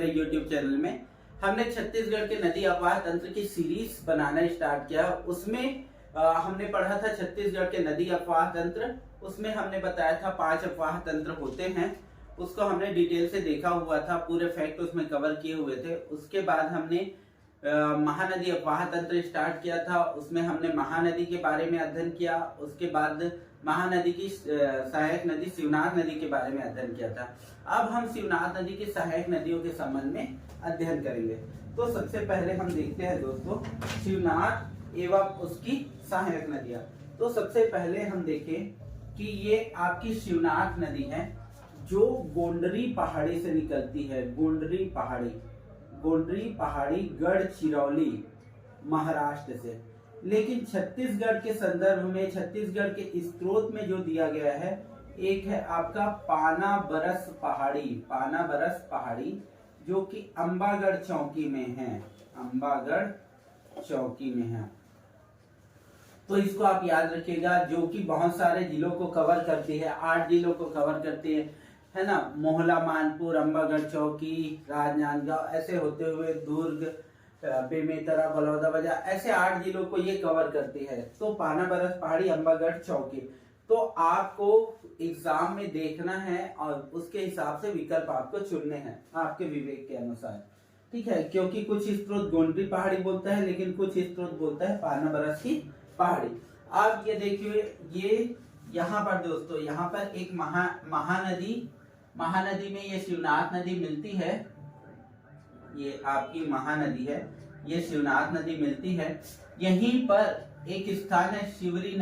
मेरे YouTube channel में। हमने छत्तीसगढ़ के नदी अपवाह तंत्र की सीरीज बनाना स्टार्ट किया। उसमें हमने पढ़ा था छत्तीसगढ़ के नदी अपवाह तंत्र। उसमें हमने बताया था 5 अपवाह तंत्र होते हैं। उसको हमने डिटेल से देखा हुआ था, पूरे फैक्ट उसमें कवर किए हुए थे। उसके बाद हमने महानदी अपवाह तंत्र स्टार्ट किया था। उसमें हमने महानदी के बारे में अध्ययन किया। उसके बाद महानदी की सहायक नदी शिवनाथ नदी के बारे में अध्ययन किया था। अब हम शिवनाथ नदी की सहायक नदियों के संबंध में अध्ययन करेंगे। तो सबसे पहले हम देखते हैं दोस्तों शिवनाथ एवं उसकी सहायक नदियां। तो सबसे पहले हम देखें कि ये आपकी शिवनाथ नदी है जो गोंडरी पहाड़ी से निकलती है। गोंडरी पहाड़ी गढ़चिरौली महाराष्ट्र से। लेकिन छत्तीसगढ़ के संदर्भ में, छत्तीसगढ़ के स्त्रोत में जो दिया गया है, एक है आपका पानाबरस पहाड़ी जो कि अंबागढ़ चौकी में है। अंबागढ़ चौकी में है। तो इसको आप याद रखिएगा, जो कि बहुत सारे जिलों को कवर करती है, 8 जिलों को कवर करती है ना। मोहला, मानपुर, अंबागढ़ चौकी, राजनांदगांव, ऐसे होते हुए दुर्ग, बेमेतरा, बलौदाबाजार, ऐसे 8 जिलों को ये कवर करती है। तो पानाबरस पहाड़ी, अंबागढ़ चौकी। तो आपको एग्जाम में देखना है और उसके हिसाब से विकल्प आपको चुनने हैं आपके विवेक के अनुसार, ठीक है। क्योंकि कुछ स्त्रोत गोंडरी पहाड़ी बोलता है, लेकिन कुछ स्त्रोत बोलता है पानाबरस की पहाड़ी। आप ये देखिए, ये यहाँ पर दोस्तों, यहाँ पर एक महानदी में ये शिवनाथ नदी मिलती है। ये आपकी महानदी है, ये शिवनाथ नदी मिलती है। यहीं पर एक स्थान है शिवरी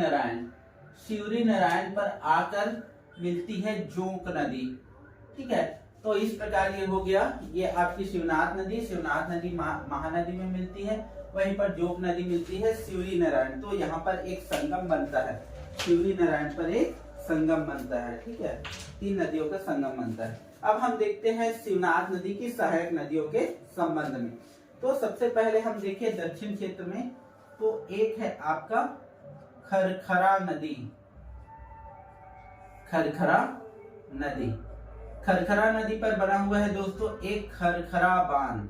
नारायण पर आकर मिलती है जोंक नदी, ठीक है। तो इस प्रकार ये हो गया, ये आपकी शिवनाथ नदी महानदी में मिलती है। वहीं पर जोंक नदी मिलती है शिवरी नारायण। तो यहाँ पर एक संगम बनता है, शिवरी नारायण पर एक संगम बनता है, ठीक है। 3 नदियों का संगम बनता है। अब हम देखते हैं शिवनाथ नदी की सहायक नदियों के संबंध में। तो सबसे पहले हम देखें दक्षिण क्षेत्र में, तो एक है आपका खरखरा नदी पर बना हुआ है दोस्तों एक खरखरा बांध।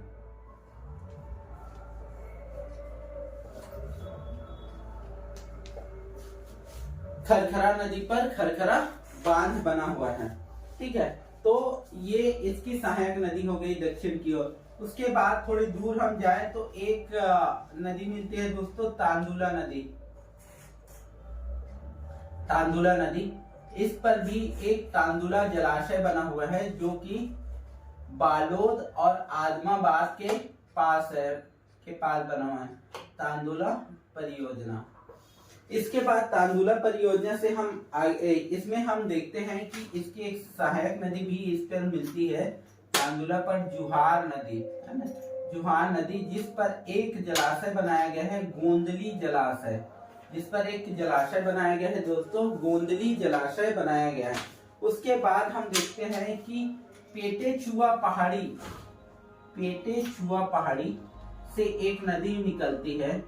खरखरा नदी पर खरखरा बांध बना हुआ है, ठीक है। तो ये इसकी सहायक नदी हो गई दक्षिण की ओर। उसके बाद थोड़ी दूर हम जाए तो एक नदी मिलती है दोस्तों तांदुला नदी। इस पर भी एक तांदुला जलाशय बना हुआ है, जो कि बालोद और आजमाबाद के पास बना हुआ है, तांदुला परियोजना। इसके बाद तांदुला परियोजना से इसमें हम देखते हैं कि इसकी एक सहायक नदी भी इस पर मिलती है, तांदुला पर जुहार नदी, है ना। जुहार नदी, जिस पर एक जलाशय बनाया गया है, गोंदली जलाशय। जिस पर एक जलाशय बनाया गया है दोस्तों, गोंदली जलाशय बनाया गया है। उसके बाद हम देखते हैं कि पेटेचुआ पहाड़ी से एक नदी निकलती है,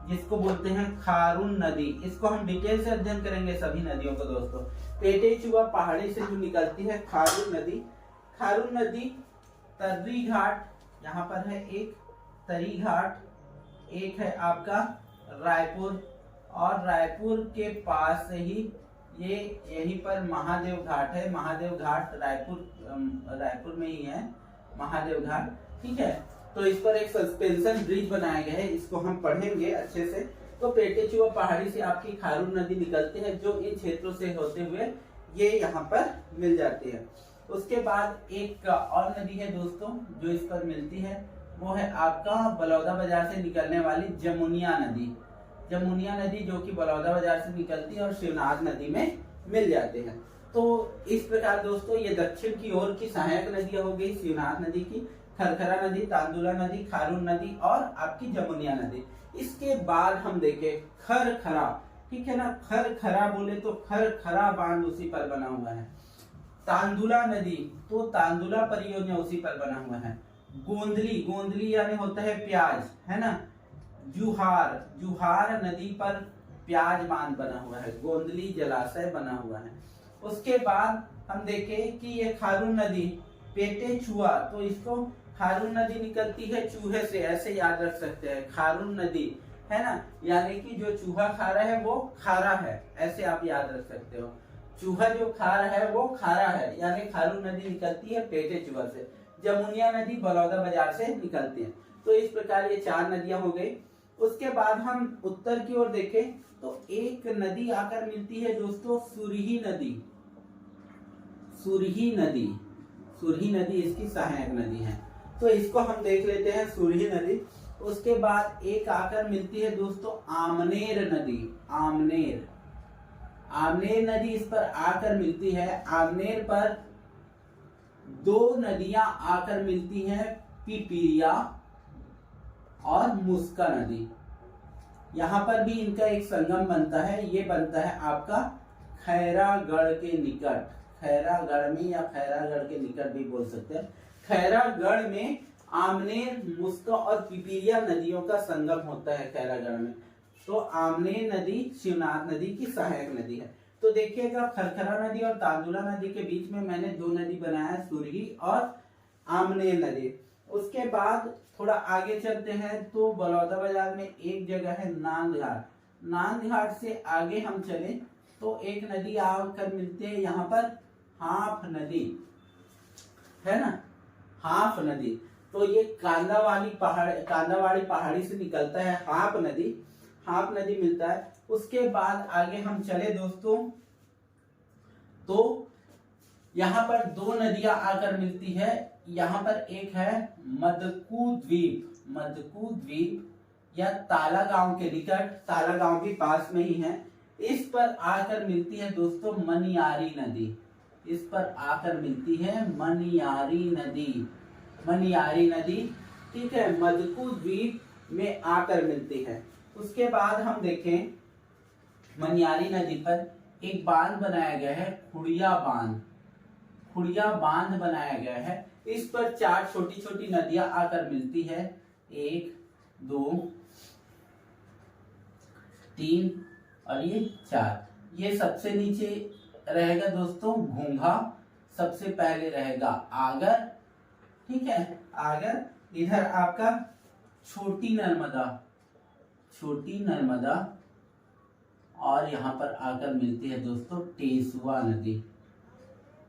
जिसको बोलते हैं खारून नदी। इसको हम डिटेल से अध्ययन करेंगे सभी नदियों को दोस्तों। पेटेचुआ पहाड़ी से जो निकलती है खारून नदी तर्री घाट, यहाँ पर है एक तरी घाट, एक है आपका रायपुर, और रायपुर के पास से ही ये यहीं पर महादेव घाट है। महादेव घाट रायपुर में ही है महादेव घाट, ठीक है। तो इस पर एक सस्पेंशन ब्रिज बनाया गया है, इसको हम पढ़ेंगे अच्छे से। तो पेटेचुआ पहाड़ी से आपकी खारून नदी निकलती है, जो इन क्षेत्रों से होते हुए ये यहाँ पर मिल जाती है। उसके बाद एक और नदी है दोस्तों जो इस पर मिलती है, वो है आपका बलौदाबाजार से निकलने वाली जमुनिया नदी, जो कि बलौदाबाजार से निकलती है और शिवनाथ नदी में मिल जाते हैं। तो इस प्रकार दोस्तों ये दक्षिण की ओर की सहायक नदियां हो गई, शिवनाथ नदी की, खरखरा नदी, तांदुला नदी, खारून नदी और आपकी जमुनिया नदी। इसके बाद हम देखें खरखरा, ठीक है ना। खरखरा बोले तो खरखरा बांध उसी पर बना हुआ है। तांदुला नदी, तो तांदुला परियोजना उसी पर बना हुआ है। गोंदली यानी होता है प्याज, है ना। जुहार नदी पर प्याज बांध बना हुआ है, गोंदली जलाशय बना हुआ है। उसके बाद हम देखें कि ये खारून नदी पेटेचुआ, तो इसको खारून नदी निकलती है चूहे से, ऐसे याद रख सकते हैं, खारून नदी है ना, यानी कि जो चूहा खा रहा है वो खारा है, ऐसे आप याद रख सकते हो। चूहा जो खा रहा है वो खारा है, यानी खारून नदी निकलती है पेटे चूहा से। जमुनिया नदी बलौदा बाजार से निकलती है। तो इस प्रकार ये 4 नदियां हो गई। उसके बाद हम उत्तर की ओर देखें तो एक नदी आकर मिलती है दोस्तों, सुरही नदी। सुरही नदी, सुरही नदी इसकी सहायक नदी है, तो इसको हम देख लेते हैं, सुरही नदी। उसके बाद एक आकर मिलती है दोस्तों आमनेर नदी। आमनेर, आमनेर नदी इस पर आकर मिलती है। आमनेर पर 2 नदियां आकर मिलती हैं, पिपीरिया और मुस्का नदी। यहां पर भी इनका एक संगम बनता है, ये बनता है आपका खैरागढ़ के निकट। खैरागढ़ में या खैरागढ़ के निकट भी बोल सकते हैं। खैरागढ़ में आमनेर, मुस्का और पिपीरिया नदियों का संगम होता है खैरागढ़ में। तो आमनेर नदी शिवनाथ नदी की सहायक नदी है। तो देखिएगा खरखरा नदी और तांदुला नदी के बीच में मैंने 2 नदी बनाया है, सुरही और आमनेर नदी। उसके बाद थोड़ा आगे चलते हैं तो बलौदा बाजार में एक जगह है नांद घाट। नांद घाट से आगे हम चले तो एक नदी आकर मिलती है यहाँ पर, हांफ नदी है ना, हांफ नदी। तो ये कांदावाड़ी पहाड़ी से निकलता है हांफ नदी, हांफ नदी मिलता है। उसके बाद आगे हम चले दोस्तों तो यहाँ पर 2 नदियां आकर मिलती है। यहाँ पर एक है मदकू द्वीप, मदकू द्वीप या ताला गांव के निकट, ताला गांव भी पास में ही है। इस पर आकर मिलती है दोस्तों मनियारी नदी। इस पर आकर मिलती है मनियारी नदी, मनियारी नदी, ठीक है, मदकू द्वीप में आकर मिलती है। उसके बाद हम देखें मनियारी नदी पर एक बांध बनाया गया है, खुड़िया बांध। खुड़िया बांध बनाया गया है। इस पर 4 छोटी छोटी नदियां आकर मिलती है, 1 2 3 और ये 4। ये सबसे नीचे रहेगा दोस्तों घोंघा, सबसे पहले रहेगा आगर, ठीक है, आगर। इधर आपका छोटी नर्मदा, छोटी नर्मदा, और यहाँ पर आकर मिलती है दोस्तों टेसुआ नदी।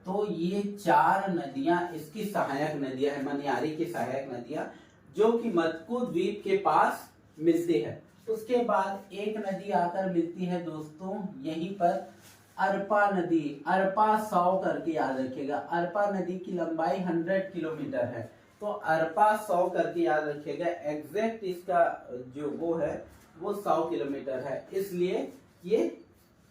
तो ये 4 नदियां इसकी सहायक नदियां है, मनियारी की सहायक नदियां, जो कि मदकू द्वीप के पास मिलती है। उसके बाद एक नदी आकर मिलती है दोस्तों यहीं पर, अरपा नदी। अरपा 100 करके याद रखिएगा। अरपा नदी की लंबाई 100 किलोमीटर है, तो अरपा 100 करके याद रखिएगा। एग्जैक्ट इसका जो वो है वो 100 किलोमीटर है, इसलिए ये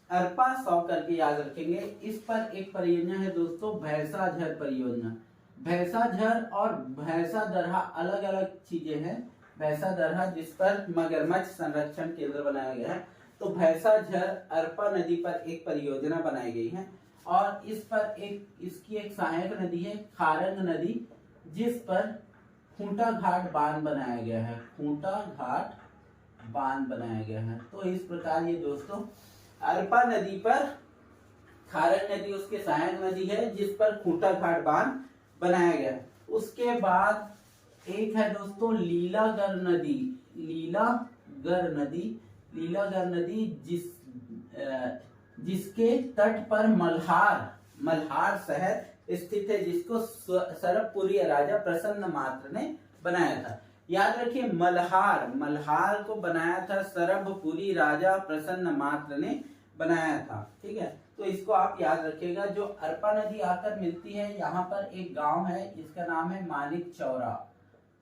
अरपा 100 करके याद रखेंगे। इस पर एक परियोजना है दोस्तों भैंसाझर परियोजना। भैंसाझर और भैंसा दरहा अलग अलग चीजें हैं। भैंसा दरहा जिस पर मगरमच्छ संरक्षण केंद्र बनाया गया है, तो भैंसाझर अरपा नदी पर एक परियोजना बनाई गई है। और इस पर इसकी एक सहायक नदी है खारंग नदी, जिस पर खूंटा घाट बांध बनाया गया है। खूंटा घाट बांध बनाया गया है। तो इस प्रकार ये दोस्तों अरपा नदी पर, खारंग नदी उसके सहायक नदी है जिस पर खूंटा घाट बांध बनाया गया है। उसके बाद एक है दोस्तों लीलागर नदी। लीलागर नदी, लीलागर नदी जिसके तट पर मल्हार शहर स्थित है, जिसको सरबपुरी राजा प्रसन्न मात्र ने बनाया था। याद रखिए मल्हार को बनाया था सरबपुरी राजा प्रसन्न मात्र ने बनाया था, ठीक है। तो इसको आप याद रखिएगा। जो अरपा नदी आकर मिलती है, यहाँ पर एक गांव है, इसका नाम है मानिक चौरा।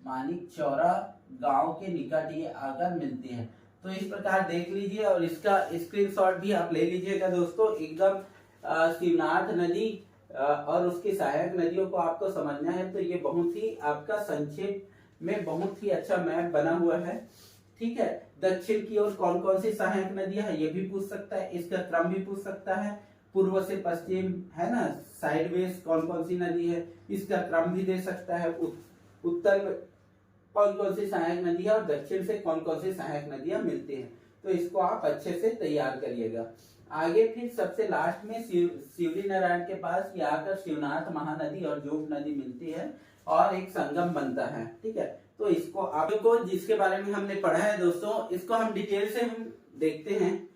मानिक चौरा गांव के निकट ये आकर मिलती है। तो इस प्रकार देख लीजिए और इसका स्क्रीनशॉट भी आप ले लीजिएगा दोस्तों। एकदम शिवनाथ नदी और उसकी सहायक नदियों को आपको समझना है, तो ये बहुत ही आपका संक्षेप में बहुत ही अच्छा मैप बना हुआ है, ठीक है। दक्षिण की ओर कौन कौन सी सहायक नदियां है ये भी पूछ सकता है, इसका क्रम भी पूछ सकता है। पूर्व से पश्चिम है ना, साइडवेज कौन कौन सी नदी है इसका क्रम भी दे सकता है। उत्तर में कौन कौन सी सहायक नदी है और दक्षिण से कौन कौन सी सहायक नदियां मिलती हैं। तो इसको आप अच्छे से तैयार करिएगा। आगे फिर सबसे लास्ट में शिवरी नारायण के पास ये आकर शिवनाथ महानदी और जोग नदी मिलती है, और एक संगम बनता है। ठीक है, तो इसको आपको जिसके बारे में हमने पढ़ा है दोस्तों, इसको हम डिटेल से हम देखते हैं।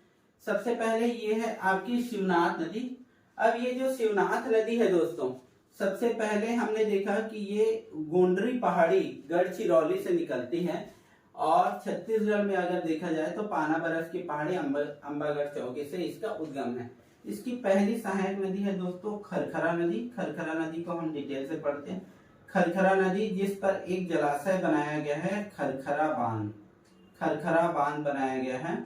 सबसे पहले ये है आपकी शिवनाथ नदी। अब ये जो शिवनाथ नदी है दोस्तों, सबसे पहले हमने देखा कि ये गोंडरी पहाड़ी गढ़चिरौली से निकलती है, और छत्तीसगढ़ में अगर देखा जाए तो पाना बरस की पहाड़ी अंबागढ़ चौकी से इसका उद्गम है। इसकी पहली सहायक नदी है दोस्तों खरखरा नदी। खरखरा नदी को हम डिटेल से पढ़ते हैं। खरखरा नदी जिस पर एक जलाशय बनाया गया है, खरखरा बांध। खरखरा बांध बनाया गया है,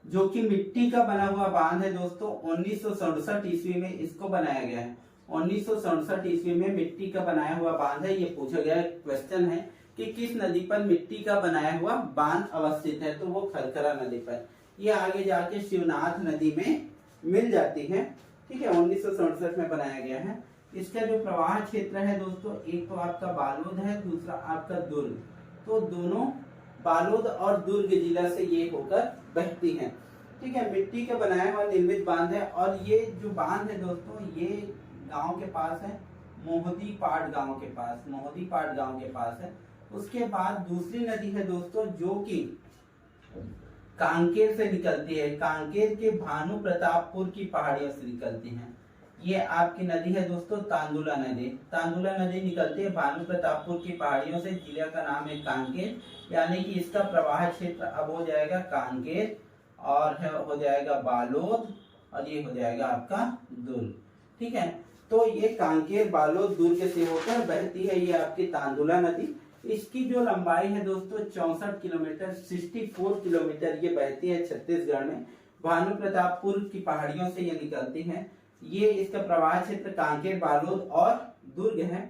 जो कि मिट्टी का बना हुआ बांध है दोस्तों। 1967 ईस्वी में इसको बनाया गया है। 1967 ईस्वी में मिट्टी का बनाया हुआ बांध है। ये पूछा गया क्वेश्चन है कि किस नदी पर मिट्टी का बनाया हुआ बांध अवस्थित है, तो वो खरखरा नदी पर। ये आगे जाके शिवनाथ नदी में मिल जाती है। ठीक है, 1967 में बनाया गया है। इसका जो प्रवाह क्षेत्र है दोस्तों, एक तो आपका बालोद है, दूसरा आपका दुर्ग। तो दोनों बालोद और दुर्ग जिला से ये होकर बहती है। ठीक है, मिट्टी का बनाया हुआ निर्मित बांध है। और ये जो बांध है दोस्तों, ये गांव के पास है, मोहदीपाट गांव के पास, मोहदीपाट गांव के पास है। उसके बाद दूसरी नदी है दोस्तों, जो कि कांकेर से निकलती है। कांकेर के भानु प्रतापपुर की पहाड़ियों से निकलती है। ये आपकी नदी है दोस्तों तांदुला नदी। तांदुला नदी निकलती है भानु प्रतापपुर की पहाड़ियों से। जिला का नाम है कांकेर, यानी कि इसका प्रवाह क्षेत्र अब हो जाएगा कांकेर, और हो जाएगा बालोद, और ये हो जाएगा आपका दुर्ग। ठीक है, तो ये कांकेर बालोद दुर्ग से होकर बहती है ये आपकी तांदुला नदी। इसकी जो लंबाई है दोस्तों 64 किलोमीटर, 64 किलोमीटर ये बहती है छत्तीसगढ़ में। भानु प्रतापपुर की पहाड़ियों से ये निकलती है। ये इसका प्रवाह क्षेत्र कांकेर बालोद और दुर्ग है।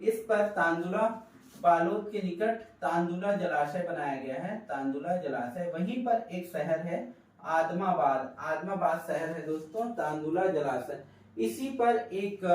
इस पर तांदुला बालोद के निकट तांदुला जलाशय बनाया गया है। तांदुला जलाशय, वहीं पर एक शहर है आदमाबाद। आदमाबाद शहर है दोस्तों तांदुला जलाशय। इसी पर एक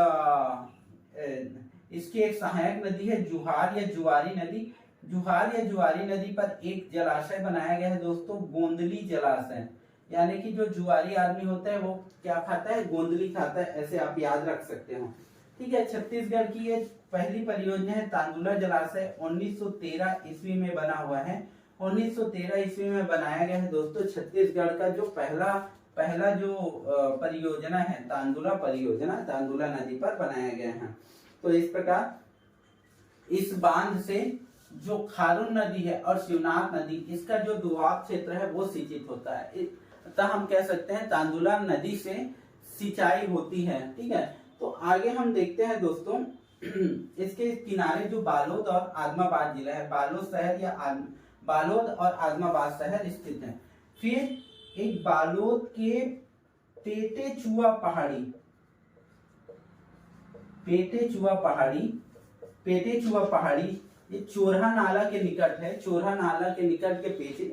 इसकी एक सहायक नदी है जुहार या जुआरी नदी। जुहार या जुआरी नदी पर एक जलाशय बनाया गया है दोस्तों गोंदली जलाशय। यानी कि जो जुआरी आदमी होता है वो क्या खाता है, गोंदली खाता है, ऐसे आप याद रख सकते हो। ठीक है, छत्तीसगढ़ की ये पहली परियोजना है तांदुला जलाशय। 1913 ईस्वी में बना हुआ है। 1913 ईस्वी में बनाया गया है दोस्तों। छत्तीसगढ़ का जो पहला जो परियोजना है तांदुला परियोजना, तांदुला नदी पर बनाया गया है। तो इस प्रकार इस बांध से जो खारून नदी है और शिवनाथ नदी, इसका जो दुआब क्षेत्र है वो सिंचित होता है। अतः हम कह सकते हैं तांदुला नदी से सिंचाई होती है। ठीक है, तो आगे हम देखते हैं दोस्तों इसके किनारे जो बालोद और आदमाबाद जिला है, बालोद शहर या बालोद और आदमाबाद शहर स्थित है। फिर एक बालोद के पेटेचुआ पहाड़ी, पेटेचुआ पहाड़ी ये चोरहा नाला के निकट है। चोरहा नाला के निकट के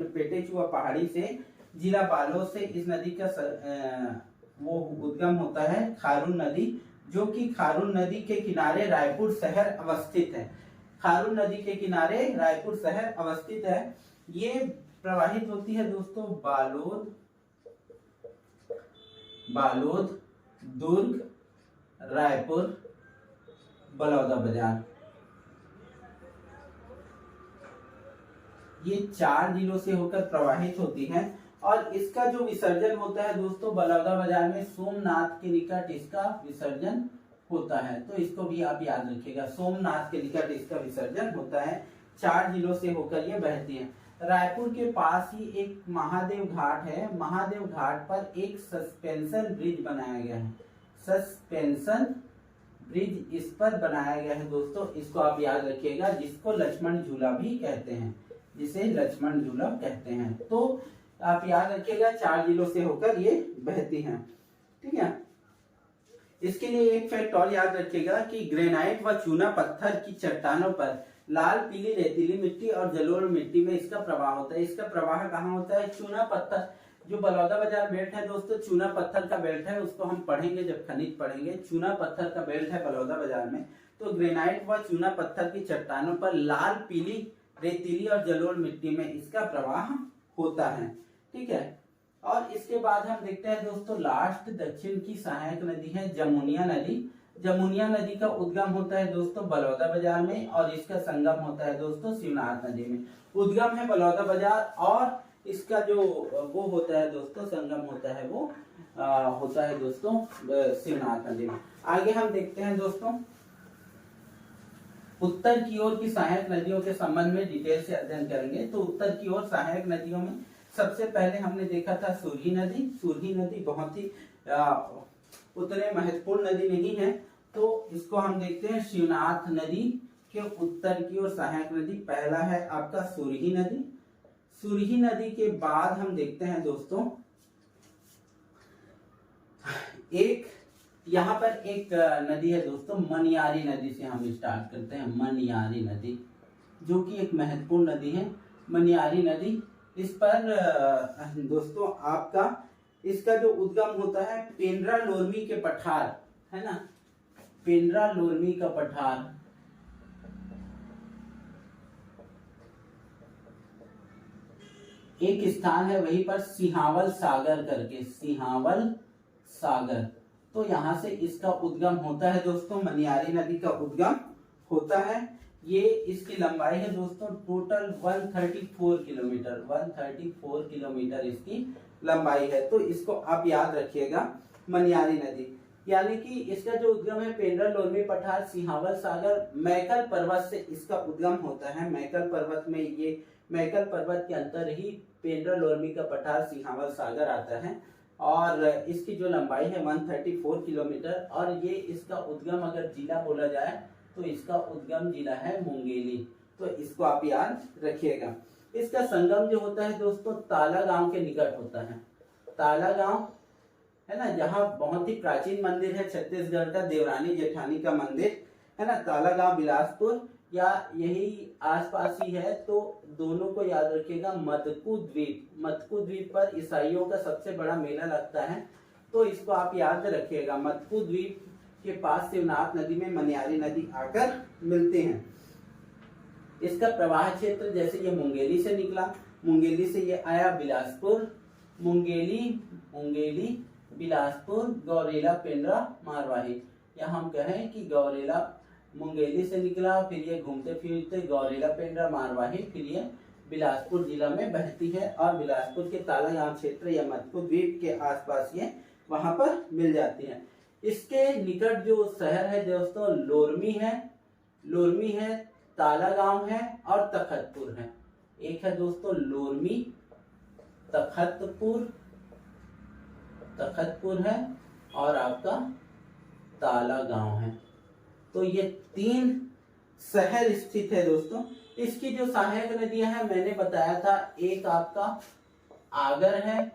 पेटेचुआ पहाड़ी से जिला बालोद से इस नदी का वो उद्गम होता है खारून नदी, जो कि खारून नदी के किनारे रायपुर शहर अवस्थित है। खारून नदी के किनारे रायपुर शहर अवस्थित है। ये प्रवाहित होती है दोस्तों बालोद, दुर्ग, रायपुर, बलौदाबाजार, ये 4 जिलों से होकर प्रवाहित होती है। और इसका जो विसर्जन होता है दोस्तों बलौदाबाजार में सोमनाथ के निकट इसका विसर्जन होता है। तो इसको भी आप याद रखिएगा, सोमनाथ के निकट इसका विसर्जन होता है। 4 जिलों से होकर ये बहती है। रायपुर के पास ही एक महादेव घाट है। महादेव घाट पर एक सस्पेंशन ब्रिज बनाया गया है। सस्पेंशन ब्रिज इस पर बनाया गया है दोस्तों, इसको आप याद रखिएगा, जिसको लक्ष्मण झूला भी कहते हैं, जिसे लक्ष्मण झूला कहते हैं। तो आप याद रखिएगा 4 जिलों से होकर ये बहती हैं। ठीक है, इसके लिए एक फैक्ट और याद रखिएगा कि ग्रेनाइट व चूना पत्थर की चट्टानों पर लाल पीली रेतीली मिट्टी और जलोढ़ मिट्टी में इसका प्रवाह होता है। इसका प्रवाह कहाँ होता है? चूना पत्थर, जो बलौदाबाजार बेल्ट है दोस्तों, चूना पत्थर का बेल्ट है, उसको हम पढ़ेंगे जब खनिज पढ़ेंगे। चूना पत्थर का बेल्ट है बलौदाबाजार में। तो ग्रेनाइट व चूना पत्थर की चट्टानों पर लाल पीली रेतीली और जलोढ़ मिट्टी में इसका प्रवाह होता है। ठीक है, और इसके बाद हम देखते हैं दोस्तों लास्ट दक्षिण की सहायक नदी है जमुनिया नदी। जमुनिया नदी का उद्गम होता है दोस्तों बलौदा बाजार में, और इसका संगम होता है दोस्तों शिवनाथ नदी में। उद्गम है बलौदा बाजार, और इसका जो वो होता है दोस्तों संगम होता है वो होता है दोस्तों शिवनाथ नदी में। आगे हम देखते हैं दोस्तों उत्तर की ओर की सहायक नदियों के संबंध में डिटेल से अध्ययन करेंगे। तो उत्तर की ओर सहायक नदियों में सबसे पहले हमने देखा था सुरही नदी। सुरही नदी बहुत ही उतने महत्वपूर्ण नदी नहीं है, तो इसको हम देखते हैं शिवनाथ नदी के उत्तर की ओर सहायक नदी पहला है आपका सुरही नदी। सुरही नदी के बाद हम देखते हैं दोस्तों एक यहाँ पर एक नदी है दोस्तों मनियारी नदी से हम स्टार्ट करते हैं। मनियारी नदी जो कि एक महत्वपूर्ण नदी है मनियारी नदी। इस पर दोस्तों आपका इसका जो उद्गम होता है पेंड्रा लोरमी के पठार है ना, पेंड्रा लोरमी का पठार। एक स्थान है वहीं पर सिहावल सागर करके, सिहावल सागर, तो यहां से इसका उद्गम होता है दोस्तों। मनियारी नदी का उद्गम होता है। ये इसकी लंबाई है दोस्तों टोटल 134 किलोमीटर, 134 किलोमीटर इसकी लंबाई है। तो इसको आप याद रखिएगा मनियारी नदी, यानी कि इसका जो उद्गम है पेंड्रा लोरमी पठार सिहावल सागर मैकल पर्वत से इसका उद्गम होता है। मैकल पर्वत में ये मैकल पर्वत के अंतर ही पेंड्रा लोरमी का पठार सिहावल सागर आता है, और इसकी जो लंबाई है 134 किलोमीटर। और ये इसका उद्गम अगर जिला बोला जाए तो इसका उद्गम जिला है मुंगेली, तो इसको आप याद रखिएगा। इसका संगम जो होता है दोस्तों ताला गांव के निकट होता है। ताला गांव है ना, जहाँ बहुत ही प्राचीन मंदिर है छत्तीसगढ़ का देवरानी जेठानी का मंदिर है ना, ताला गांव बिलासपुर या यही आसपास ही है। तो दोनों को याद रखिएगा। मदकू द्वीप, मदकू द्वीप पर ईसाइयों का सबसे बड़ा मेला लगता है, तो इसको आप याद रखिएगा। मदकू द्वीप के पास शिवनाथ नदी में मनियारी नदी आकर मिलते हैं। इसका प्रवाह क्षेत्र जैसे ये मुंगेली से निकला, मुंगेली से ये आया बिलासपुर, मुंगेली बिलासपुर गौरेला पेंड्रा मारवाही, या हम कहें कि गौरेला मुंगेली से निकला, फिर ये घूमते फिरते गौरेला पेंड्रा मारवाही, फिर ये बिलासपुर जिला में बहती है, और बिलासपुर के ताला गांव क्षेत्र या मदकू द्वीप के आसपास ये वहां पर मिल जाती है। इसके निकट जो शहर है दोस्तों लोरमी है, ताला गांव है और तखतपुर है। एक है दोस्तों लोरमी, तखतपुर है और आपका ताला गांव है। तो ये 3 शहर स्थित है दोस्तों। इसकी जो सहायक नदियां हैं मैंने बताया था, एक आपका आगर है,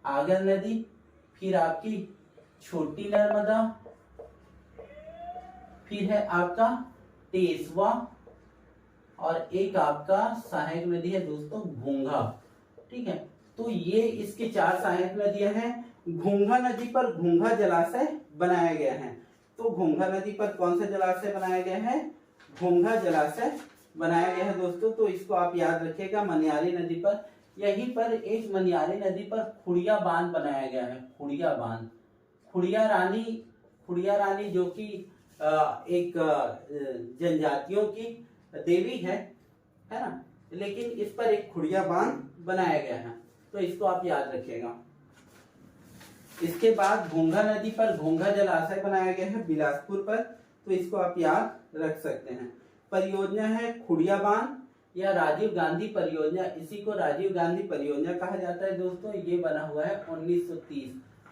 आगर नदी, फिर आपकी छोटी नर्मदा, फिर है आपका तेसवा, और एक आपका सहायक नदी है दोस्तों घोंघा। ठीक है, तो ये इसकी 4 सहायक नदियां हैं। घोंघा नदी पर घोंघा जलाशय बनाया गया है। तो घोंघा नदी पर कौन सा जलाशय बनाया गया है? घोंघा जलाशय बनाया गया है दोस्तों। तो इसको आप याद रखिएगा। मनियारी नदी पर, यहीं पर एक मनियारी नदी पर खुड़िया बांध बनाया गया है। खुड़िया बांध, खुड़िया रानी जो कि एक जनजातियों की देवी है ना, लेकिन इस पर एक खुड़िया बांध बनाया गया है, तो इसको आप याद रखिएगा। इसके बाद घोंघा नदी पर घोंघा जलाशय बनाया गया है बिलासपुर पर, तो इसको आप याद रख सकते हैं। परियोजना है खुड़िया बांध या राजीव गांधी परियोजना, इसी को राजीव गांधी परियोजना कहा जाता है दोस्तों। ये बना हुआ है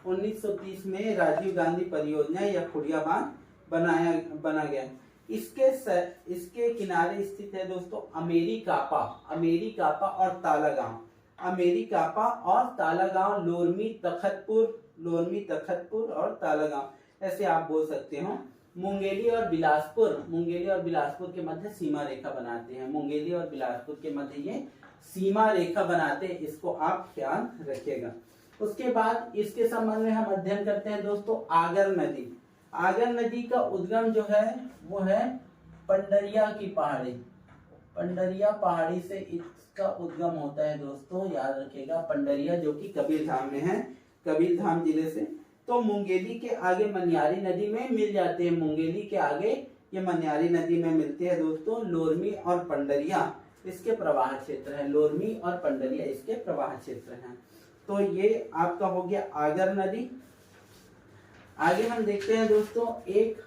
1930 में राजीव गांधी परियोजना या खुड़िया बांध बना गया। इसके किनारे स्थित है दोस्तों अमेरिकापा और ताला गांव। अमेरिकापा और ताला गांव, लोरमी तखतपुर और ताला गांव, ऐसे आप बोल सकते हो। मुंगेली और बिलासपुर के मध्य सीमा रेखा बनाते हैं। मुंगेली और बिलासपुर के मध्य ये सीमा रेखा बनाते हैं, इसको आप ख्याल रखिएगा। उसके बाद इसके संबंध में हम अध्ययन करते हैं दोस्तों आगर नदी। आगर नदी का उद्गम जो है वो है पंडरिया की पहाड़ी, पंडरिया पहाड़ी से इसका उद्गम होता है दोस्तों, याद रखिएगा। पंडरिया जो कि कबीरधाम में है, कबीरधाम जिले से तो मुंगेली के आगे मनियारी नदी में मिल जाते हैं। मुंगेली के आगे ये मनियारी नदी में मिलते हैं दोस्तों। लोरमी और पंडरिया इसके प्रवाह क्षेत्र है। लोरमी और पंडरिया इसके प्रवाह क्षेत्र हैं। तो ये आपका हो गया आगर नदी। आगे हम देखते हैं दोस्तों, एक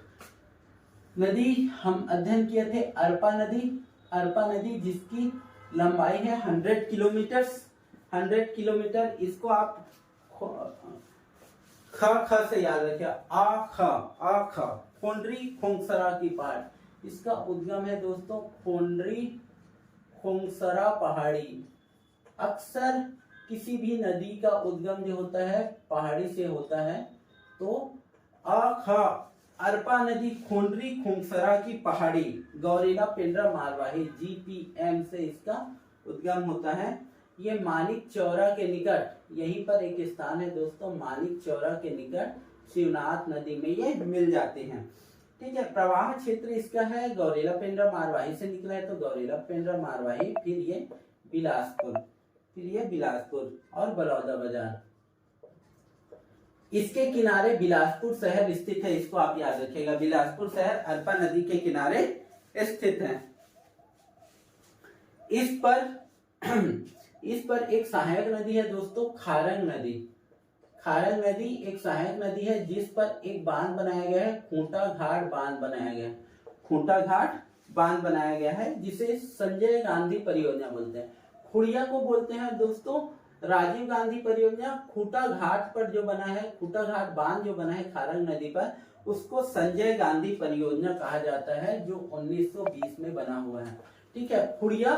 नदी हम अध्ययन किए थे, अरपा नदी। अरपा नदी जिसकी लंबाई है 100 किलोमीटर। 100 किलोमीटर। इसको आप ख से याद रखिए, आ ख खोंडरी खोंगसरा की पहाड़। इसका उद्गम है दोस्तों खोंडरी खोंगसरा पहाड़ी। अक्सर किसी भी नदी का उद्गम जो होता है पहाड़ी से होता है। तो अरपा नदी खोंडरी खोंगसरा की पहाड़ी गौरेला पेंड्रा मारवाही GPM से इसका उद्गम होता है। ये मानिक चौरा के निकट, यहीं पर एक स्थान है दोस्तों, मानिक चौरा के निकट शिवनाथ नदी में ये मिल जाते हैं। ठीक है। प्रवाह क्षेत्र इसका है गौरेला पेंड्रा मारवाही से निकला है तो गौरेला पेंड्रा मारवाही, फिर ये बिलासपुर और बलौदा बाजार। इसके किनारे बिलासपुर शहर स्थित है। इसको आप याद रखिएगा, बिलासपुर शहर अरपा नदी के किनारे स्थित है। इस पर एक सहायक नदी है दोस्तों, खारंग नदी। खारंग नदी एक सहायक नदी है जिस पर एक बांध बनाया गया है, खूंटा घाट बांध बनाया गया है। खूंटा घाट बांध बनाया गया है जिसे संजय गांधी परियोजना बोलते हैं। खुड़िया को बोलते हैं दोस्तों राजीव गांधी परियोजना। खूंटा घाट पर जो बना है, खूंटा घाट बांध जो बना है खारंग नदी पर, उसको संजय गांधी परियोजना कहा जाता है, जो 1920 में बना हुआ है। ठीक है। खुड़िया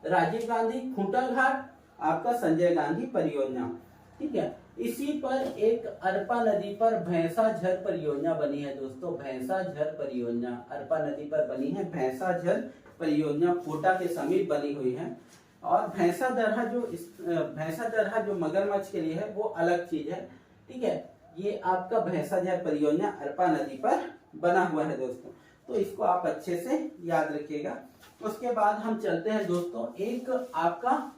राजीव गांधी, खूंटा घाट आपका संजय गांधी परियोजना। ठीक है। इसी पर एक अरपा नदी पर भैंसा झर परियोजना बनी है दोस्तों। भैंसा झर परियोजना अरपा नदी पर बनी है। भैंसा झर परियोजना कोटा के समीप बनी हुई है। और भैंसा दरहा जो मगरमच्छ के लिए है वो अलग चीज है। ठीक है। ये आपका भैंसा झर परियोजना अरपा नदी पर बना हुआ है दोस्तों। तो इसको आप अच्छे से याद रखिएगा। उसके बाद हम चलते हैं दोस्तों एक आपका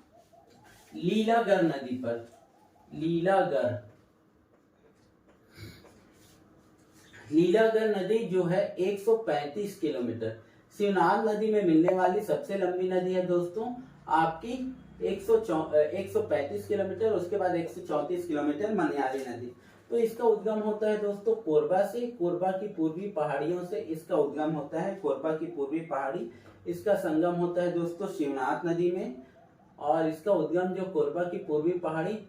लीलागर नदी पर। लीलागर नदी जो है 135 किलोमीटर, शिवनाथ नदी में मिलने वाली सबसे लंबी नदी है दोस्तों आपकी। 135 किलोमीटर। उसके बाद 134 किलोमीटर मनियारी नदी। तो इसका उद्गम होता है दोस्तों कोरबा से। कोरबा की पूर्वी पहाड़ियों से इसका उद्गम होता है। कोरबा की पूर्वी पहाड़ी, इसका संगम होता है दोस्तों शिवनाथ नदी में। और इसका उद्गम जो कोरबा की पूर्वी पहाड़ी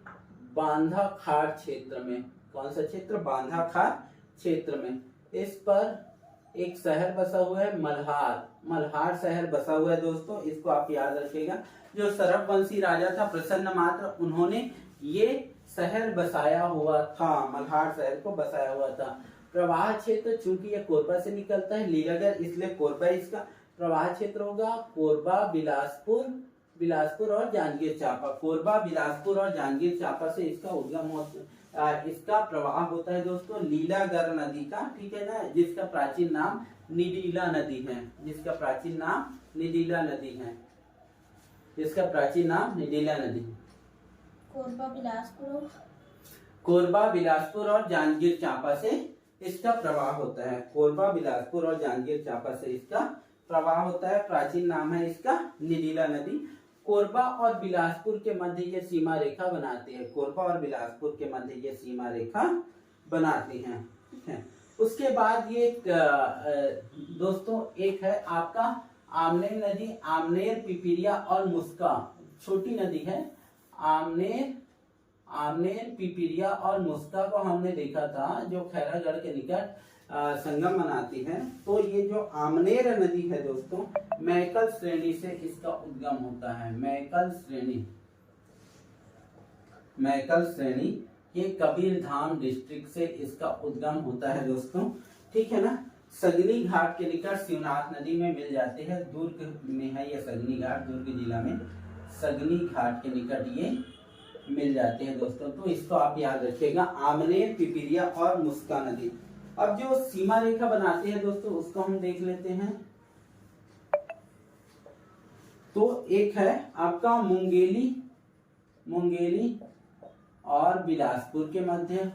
बांधा खाड़ क्षेत्र में, कौन सा क्षेत्र? बांधा खाड़ क्षेत्र में। इस पर एक शहर बसा हुआ है मल्हार शहर बसा हुआ है दोस्तों। इसको आप याद रखिएगा। जो सरबवंशी राजा था प्रसन्न मात्र, उन्होंने ये शहर बसाया हुआ था, मल्हार शहर को बसाया हुआ था। प्रवाह क्षेत्र चूंकि ये कोरबा से निकलता है लीलागर, इसलिए कोरबा इसका प्रवाह क्षेत्र होगा। कोरबा बिलासपुर और जांजगीर चांपा। कोरबा बिलासपुर और जांजगीर चांपा से इसका उद्गम होता है। इसका प्रवाह होता है दोस्तों लीलागर नदी का। ठीक है ना, जिसका प्राचीन नाम निडीला नदी है। जिसका प्राचीन नाम निडीला नदी। कोरबा बिलासपुर और जांजगीर चांपा से इसका प्रवाह होता है। कोरबा बिलासपुर और जांजगीर चांपा से इसका प्रवाह होता है। प्राचीन नाम है इसका निडीला नदी। कोरबा और बिलासपुर के मध्य ये सीमा रेखा बनाती है। कोरबा और बिलासपुर के मध्य ये सीमा रेखा बनाती है। ठीक है। उसके बाद ये दोस्तों एक है आपका आमनेर नदी। आमनेर, पिपरिया और मुस्का छोटी नदी है। आमनेर, पिपरिया और मुस्का को हमने देखा था जो खैरागढ़ के निकट संगम बनाती है। तो ये जो आमनेर नदी है दोस्तों, मैकल श्रेणी से इसका उद्गम होता है। मैकल श्रेणी ये कबीरधाम डिस्ट्रिक्ट से इसका उद्गम होता है दोस्तों। ठीक है ना। सगनी घाट के निकट शिवनाथ नदी में मिल जाते हैं। दुर्ग में है ये सगनी घाट, दुर्ग जिला में सगनी घाट के निकट ये मिल जाते हैं दोस्तों। तो इसको आप याद रखिएगा, आमनेर, पिपरिया और मुस्का नदी। अब जो सीमा रेखा बनाते हैं दोस्तों उसको हम देख लेते हैं। तो एक है आपका मुंगेली और बिलासपुर के मध्य,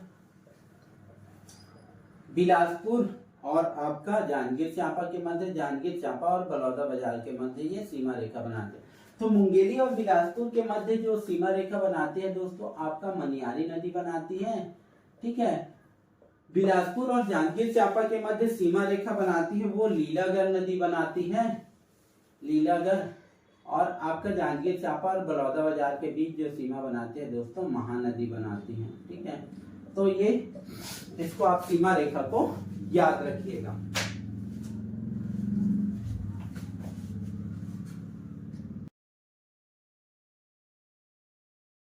बिलासपुर और आपका जांजगीर चांपा के मध्य, जांजगीर चांपा और बलौदा बाजार के मध्य ये सीमा रेखा बनाते हैं। तो मुंगेली और बिलासपुर के मध्य जो सीमा रेखा बनाती है दोस्तों, आपका मनियारी नदी बनाती है। ठीक है, बिलासपुर और जांजगीर चांपा के मध्य सीमा रेखा बनाती है वो लीलागर नदी बनाती है, लीलागर। और आपका जांजगीर चांपा और बलौदा बाजार के बीच जो सीमा बनाती है दोस्तों, महानदी बनाती है। ठीक है, तो ये इसको आप सीमा रेखा को याद रखिएगा।